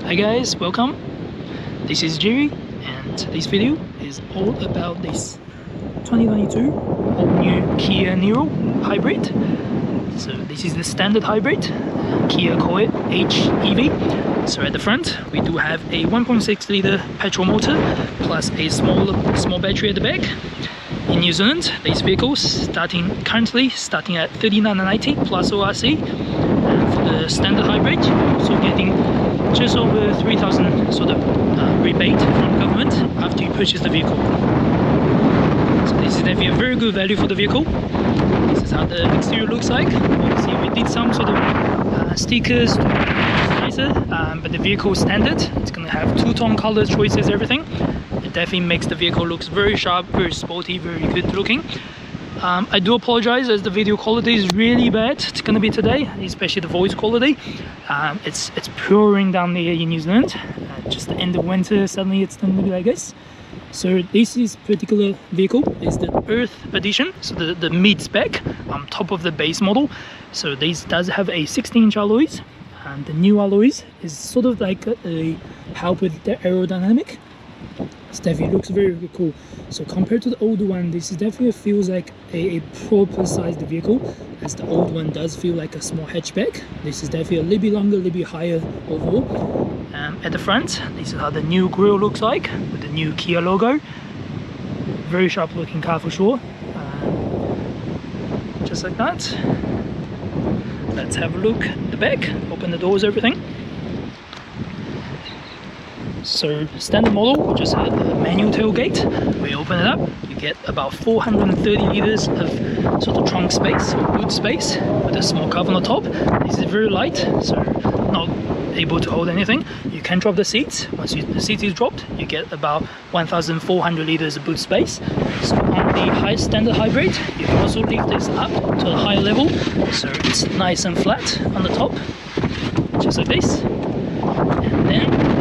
Hi guys, welcome. This is Jerry and this video is all about this 2022 all new Kia Niro hybrid. So this is the standard hybrid. Kia call it HEV. So at the front we do have a 1.6 litre petrol motor plus a small battery at the back. In New Zealand, these vehicles currently starting at $39.90 plus ORC. And for the standard hybrid, also getting just over 3,000 sort of rebate from the government after you purchase the vehicle. So this is definitely a very good value for the vehicle. This is how the exterior looks like. Obviously we did some sort of stickers to make it nicer, but the vehicle is standard. It's going to have two-tone color choices, everything. It definitely makes the vehicle looks very sharp, very sporty, very good looking. I do apologize as the video quality is really bad. It's gonna be today, especially the voice quality. It's pouring down there in New Zealand. Just the end of winter, suddenly it's gonna be like this. So this particular vehicle is the Earth edition, so the mid-spec on top of the base model. So this does have a 16-inch alloys, and the new alloys is sort of like a help with the aerodynamic. It definitely looks very, very cool. So compared to the old one, this definitely feels like a proper sized vehicle, as the old one does feel like a small hatchback. This is definitely a little bit longer, a little bit higher overall. At the front, this is how the new grille looks like with the new Kia logo. Very sharp looking car for sure. Just like that. Let's have a look at the back, open the doors, everything. So standard model, we just had a manual tailgate. We open it up, you get about 430 liters of sort of trunk space or boot space with a small cover on the top. This is very light, so not able to hold anything. You can drop the seats. Once the seat is dropped, you get about 1,400 liters of boot space. So on the high standard hybrid, you can also lift this up to a higher level, so it's nice and flat on the top, just like this. And then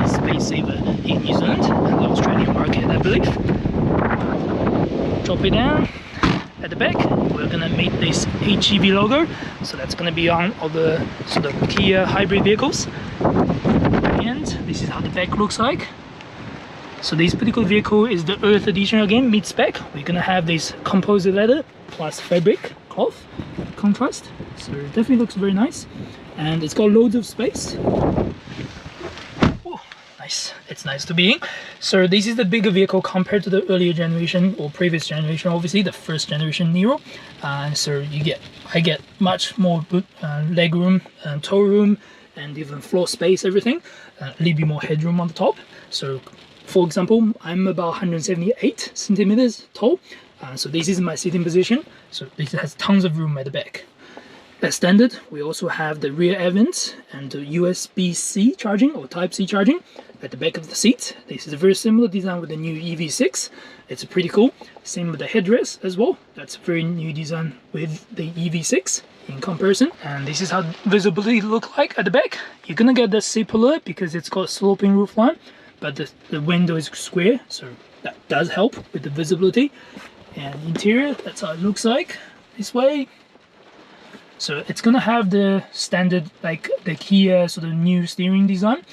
space saver in New Zealand and the Australian market, I believe. Drop it down. At the back, we're gonna meet this HEV logo, so that's gonna be on all the sort of Kia hybrid vehicles. And this is how the back looks like. So this particular vehicle is the Earth edition again, mid-spec. We're gonna have this composite leather plus fabric cloth contrast, so it definitely looks very nice, and it's got loads of space. It's nice to be in. So this is the bigger vehicle compared to the earlier generation or previous generation, obviously the first generation Niro. So I get much more leg room, toe room, and even floor space, everything. A little bit more headroom on the top. So for example, I'm about 178 centimeters tall. So this is my sitting position. So this has tons of room at the back. As standard, we also have the rear air vents and the USB-C charging or Type-C charging at the back of the seat. This is a very similar design with the new EV6. It's pretty cool. Same with the headrest as well. That's a very new design with the EV6 in comparison. And this is how visibility look like at the back. You're gonna get the C-pillar because it's got sloping roofline, but the window is square, so that does help with the visibility. And interior, that's how it looks like this way. So it's gonna have the standard, like the Kia sort of new steering design,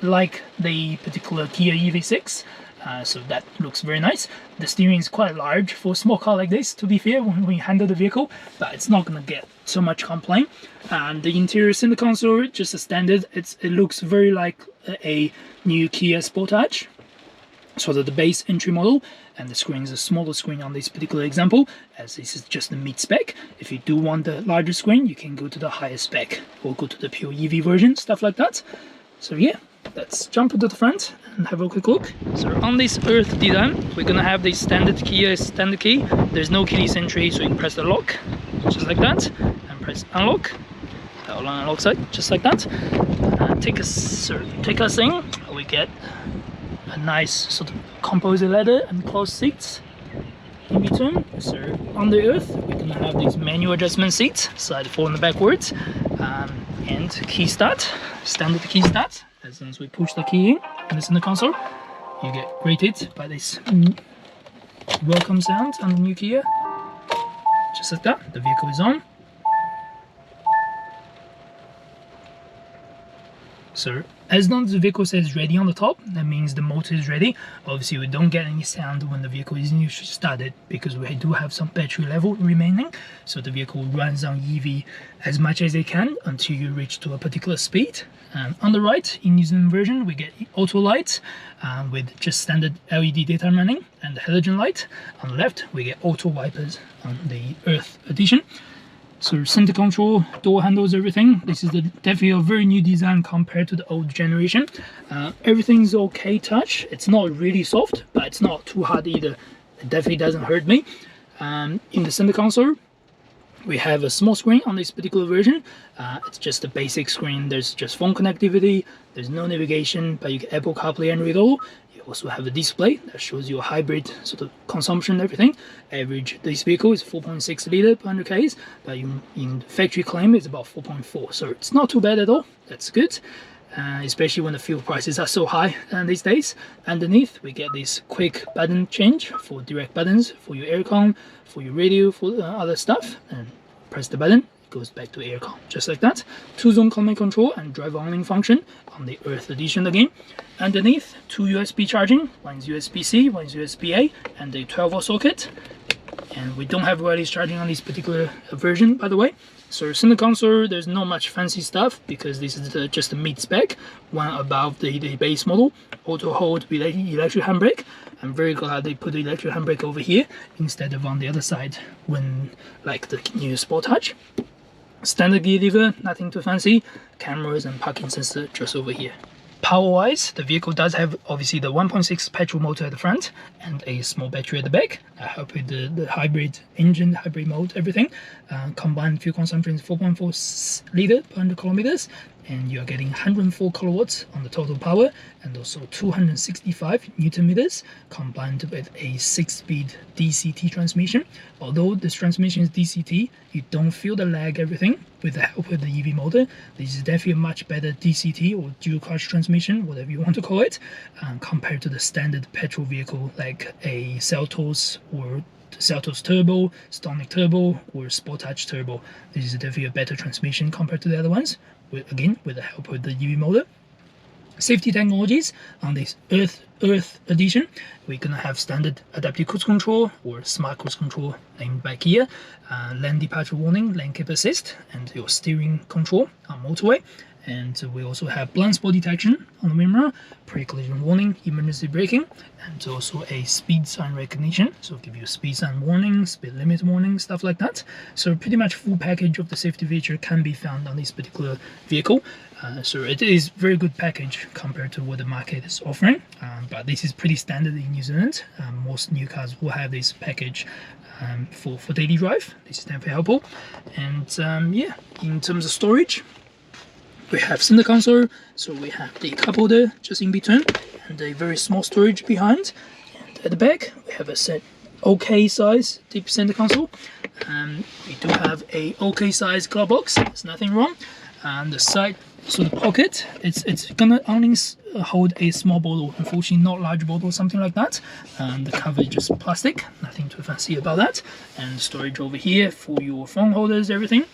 like the particular Kia EV6. So that looks very nice. The steering is quite large for a small car like this, to be fair, when we handle the vehicle, but it's not gonna get so much complaint. And the interior center console, just a standard. It looks very like a new Kia Sportage. So the base entry model, and the screen is a smaller screen on this particular example, as this is just the mid-spec. If you do want the larger screen, you can go to the higher spec or go to the pure EV version, stuff like that. So yeah, let's jump into the front and have a quick look. So on this Earth design, we're gonna have the standard Kia standard key. There's no keyless entry, so you can press the lock just like that and press unlock. That will unlock side just like that. Take us in. We get a nice sort of composite leather and cloth seats in between. So on the Earth, we're gonna have these manual adjustment seats, side forward and backwards, and key start, standard key start. As soon as we push the key in and it's in the console, you get greeted by this welcome sound on the new Kia. Just like that, the vehicle is on. So as long as the vehicle says ready on the top, that means the motor is ready. Obviously we don't get any sound when the vehicle is initially started because we do have some battery level remaining. So the vehicle runs on EV as much as it can until you reach to a particular speed. On the right, in New Zealand version, we get auto lights with just standard LED daytime running and the halogen light. On the left, we get auto wipers on the Earth edition. So center control, door handles, everything. This is definitely a very new design compared to the old generation. Everything's okay touch. It's not really soft, but it's not too hard either. It definitely doesn't hurt me. In the center console, we have a small screen on this particular version. It's just a basic screen. There's just phone connectivity. There's no navigation, but you get Apple CarPlay and Android Auto. Also have a display that shows your hybrid sort of consumption and everything. Average this vehicle is 4.6 liter per 100 k's, but in factory claim it's about 4.4, so it's not too bad at all. That's good, especially when the fuel prices are so high these days. Underneath we get this quick button change for direct buttons for your aircon, for your radio, for other stuff, and press the button, goes back to aircon, just like that. 2-zone climate control and driver only function on the Earth edition again. Underneath, 2 USB charging, one's USB-C, one's USB-A, and a 12-volt socket. And we don't have wireless charging on this particular version, by the way. So center console, there's not much fancy stuff because this is just a mid spec, one above the base model. Auto hold with electric handbrake. I'm very glad they put the electric handbrake over here instead of on the other side when like the new Sport Touch. Standard gear lever, nothing too fancy. Cameras and parking sensor just over here. Power-wise, the vehicle does have obviously the 1.6 petrol motor at the front and a small battery at the back. I help with the hybrid engine, hybrid mode, everything. Combined fuel consumption is 4.4 liter per 100 kilometers, and you are getting 104 kilowatts on the total power and also 265 newton meters combined with a 6-speed DCT transmission. Although this transmission is DCT, you don't feel the lag, everything, with the help of the EV motor. This is definitely a much better DCT or dual clutch transmission, whatever you want to call it, compared to the standard petrol vehicle like a Seltos or Seltos Turbo, Stonic Turbo, or Sport Touch Turbo. This is definitely a better transmission compared to the other ones, again with the help of the EV motor. Safety technologies on this Earth edition, we're gonna have standard adaptive cruise control or smart cruise control named back here, lane departure warning, lane keep assist, and your steering control on motorway. And we also have blind spot detection on the mirror, pre-collision warning, emergency braking, and also a speed sign recognition. So give you a speed sign warning, speed limit warning, stuff like that. So pretty much full package of the safety feature can be found on this particular vehicle. So it is very good package compared to what the market is offering. But this is pretty standard in New Zealand. Most new cars will have this package for daily drive. This is definitely helpful. And yeah, in terms of storage, we have center console, so we have the cup holder just in between and a very small storage behind. And at the back we have a set OK size deep center console. We do have a OK size glove box, there's nothing wrong. And the side sort of pocket, it's gonna only hold a small bottle, unfortunately not large bottle, something like that. And the cover is just plastic, nothing too fancy about that. And storage over here for your phone holders, everything.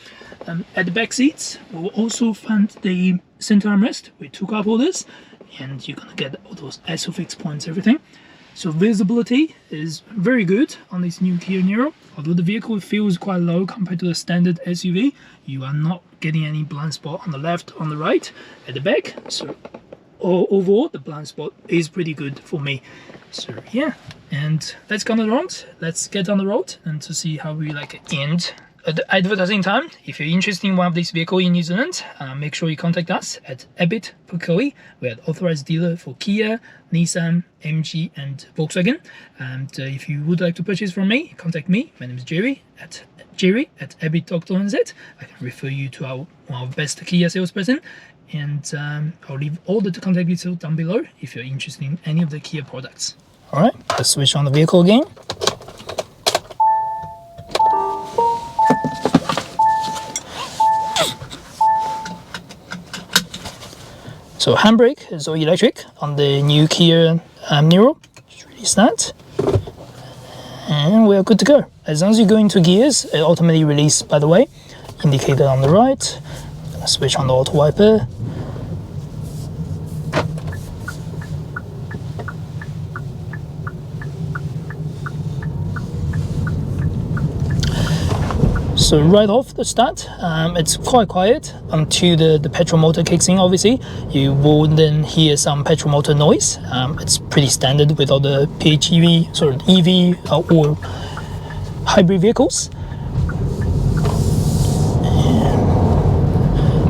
At the back seats, we will also find the center armrest with 2 cup holders, and you're gonna get all those ISOFIX points, everything. So visibility is very good on this new Kia Niro. Although the vehicle feels quite low compared to the standard SUV, you are not getting any blind spot on the left, on the right, at the back. So overall, the blind spot is pretty good for me. So yeah, and let's go on the road. Let's get on the road and to see how we like it. And at the advertising time, if you're interested in one of these vehicles in New Zealand, make sure you contact us at Abit Pukekohe. We're an authorized dealer for Kia, Nissan, MG and Volkswagen. And if you would like to purchase from me, contact me. My name is Jerry at abit.nz. I can refer you to one of our best Kia salesperson. And I'll leave all the contact details down below if you're interested in any of the Kia products. Alright, let's switch on the vehicle again. So handbrake is all electric on the new Kia Niro. Just release that. And we are good to go. As long as you go into gears, it automatically releases, by the way. Indicator on the right. Gonna switch on the auto wiper. So right off the start, it's quite quiet until the petrol motor kicks in. Obviously, you will then hear some petrol motor noise. It's pretty standard with all the PHEV, sort of EV or hybrid vehicles.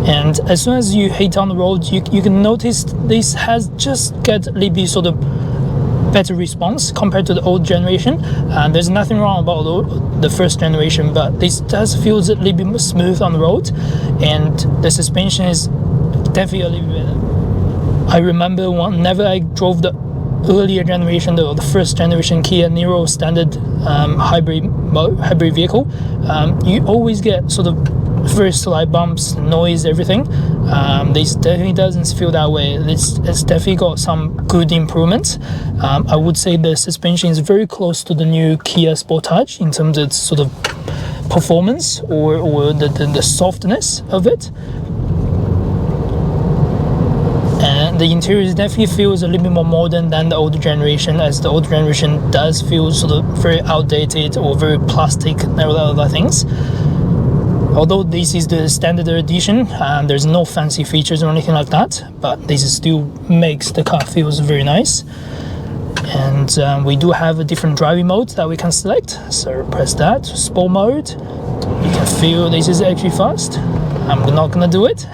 And as soon as you hit on the road, you can notice this has just got a little bit sort of better response compared to the old generation. And there's nothing wrong about the first generation, but this does feel a little bit more smooth on the road, and the suspension is definitely a little bit better. I remember whenever I drove the earlier generation, the first generation Kia Niro standard hybrid vehicle, you always get sort of very slight bumps, noise, everything. This definitely doesn't feel that way. It's definitely got some good improvements. I would say the suspension is very close to the new Kia Sportage in terms of its sort of performance or the softness of it. And the interior definitely feels a little bit more modern than the older generation, as the older generation does feel sort of very outdated or very plastic and other things. Although this is the standard edition, there's no fancy features or anything like that, but this still makes the car feels very nice. And we do have a different driving mode that we can select. So press that, sport mode. You can feel this is actually fast. I'm not gonna do it,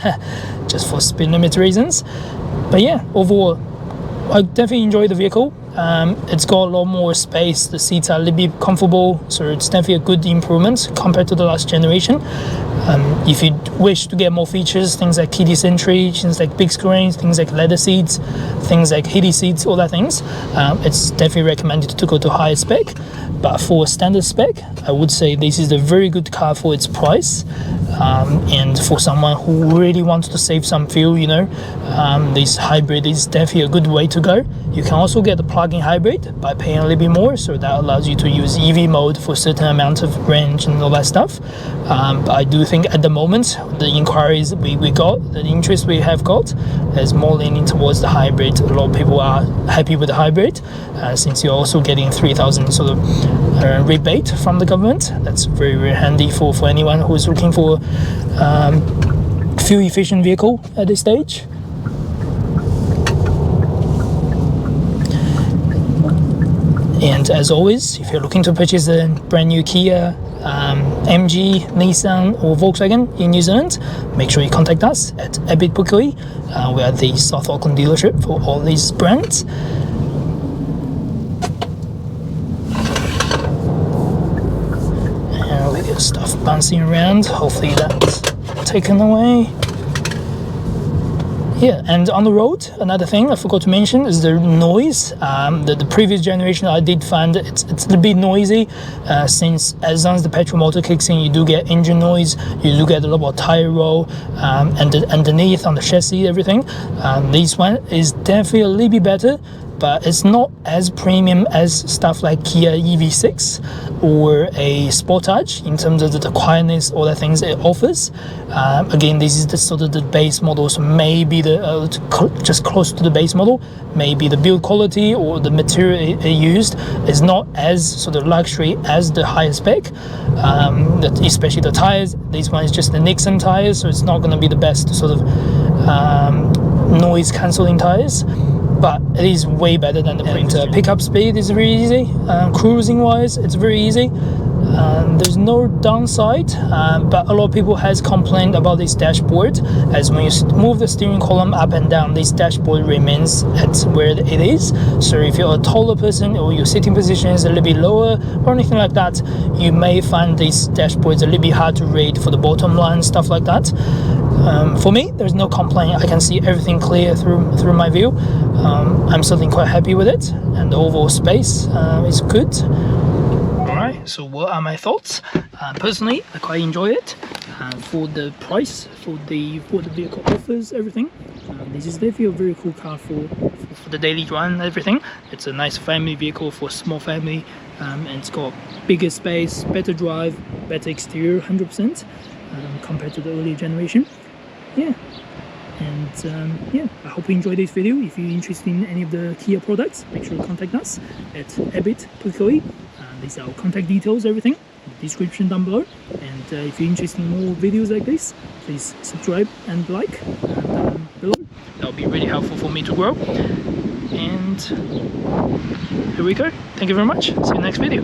just for speed limit reasons. But yeah, overall, I definitely enjoy the vehicle. It's got a lot more space, the seats are a little bit comfortable, so it's definitely a good improvement compared to the last generation. If you wish to get more features, things like keyless entry, things like big screens, things like leather seats, things like heated seats, all that things, it's definitely recommended to go to higher spec. But for standard spec, I would say this is a very good car for its price. And for someone who really wants to save some fuel, you know, this hybrid is definitely a good way to go. You can also get the plug-in hybrid by paying a little bit more, so that allows you to use EV mode for a certain amount of range and all that stuff. But I do think at the moment, the inquiries we got, the interest we have got, is more leaning towards the hybrid. A lot of people are happy with the hybrid, since you're also getting 3,000 sort of rebate from the government. That's very, very handy for anyone who is looking for fuel efficient vehicle at this stage. And as always, if you're looking to purchase a brand new Kia, MG, Nissan or Volkswagen in New Zealand, make sure you contact us at Ebit Pukui. We are the South Auckland dealership for all these brands. And we get stuff bouncing around, hopefully that's taken away. Yeah, and on the road, another thing I forgot to mention is the noise. The previous generation, I did find it's a little bit noisy, since as long as the petrol motor kicks in, you do get engine noise, you do get a lot of tire roll, and underneath on the chassis, everything. This one is definitely a little bit better, but it's not as premium as stuff like Kia EV6 or a Sportage in terms of the quietness, all the things it offers. Again, this is the sort of the base model, so maybe just close to the base model, maybe the build quality or the material it used is not as sort of luxury as the higher spec, especially the tires. This one is just the Nixon tires, so it's not going to be the best sort of noise cancelling tires, but it is way better than the Printer. Pickup speed is very easy. Cruising wise, it's very easy. There's no downside, but a lot of people has complained about this dashboard, as when you move the steering column up and down, this dashboard remains at where it is. So if you're a taller person or your sitting position is a little bit lower or anything like that, you may find this dashboard a little bit hard to read for the bottom line, stuff like that. For me, there's no complaint. I can see everything clear through my view. I'm certainly quite happy with it, and the overall space is good. Alright, so what are my thoughts? Personally, I quite enjoy it. For the price, for the vehicle offers, everything. This is definitely a very cool car for the daily run and everything. It's a nice family vehicle for a small family, and it's got bigger space, better drive, better exterior, 100%, compared to the earlier generation. Yeah. And yeah, I hope you enjoyed this video. If you're interested in any of the Kia products, make sure to contact us at Ebit Pukui. These are our contact details, everything description down below. And if you're interested in more videos like this, please subscribe and like down below. That would be really helpful for me to grow. And here we go. Thank you very much. See you next video.